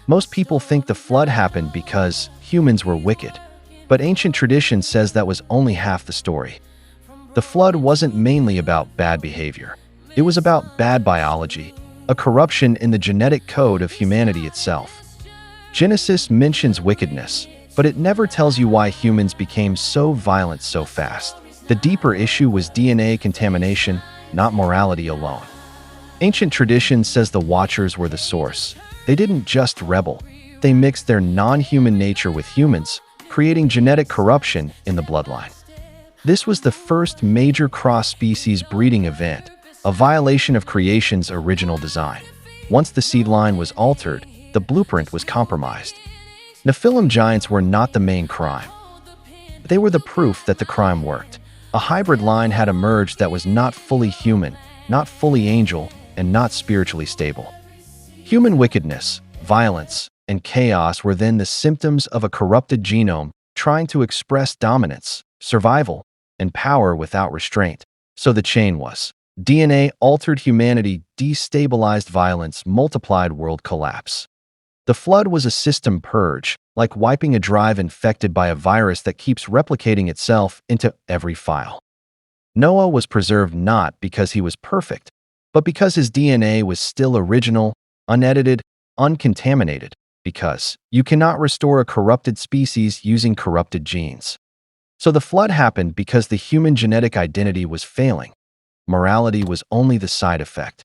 Most people think the flood happened because humans were wicked, but ancient tradition says that was only half the story. The flood wasn't mainly about bad behavior. It was about bad biology, a corruption in the genetic code of humanity itself. Genesis mentions wickedness, but it never tells you why humans became so violent so fast. The deeper issue was DNA contamination, not morality alone. Ancient tradition says the Watchers were the source. They didn't just rebel. They mixed their non-human nature with humans, creating genetic corruption in the bloodline. This was the first major cross-species breeding event, a violation of creation's original design. Once the seed line was altered, the blueprint was compromised. Nephilim giants were not the main crime. They were the proof that the crime worked. A hybrid line had emerged that was not fully human, not fully angel, and not spiritually stable. Human wickedness, violence, and chaos were then the symptoms of a corrupted genome trying to express dominance, survival, and power without restraint. So the chain was: DNA altered humanity, destabilized violence, multiplied world collapse. The flood was a system purge, like wiping a drive infected by a virus that keeps replicating itself into every file. Noah was preserved not because he was perfect, but because his DNA was still original, unedited, uncontaminated, because you cannot restore a corrupted species using corrupted genes. So the flood happened because the human genetic identity was failing. Morality was only the side effect.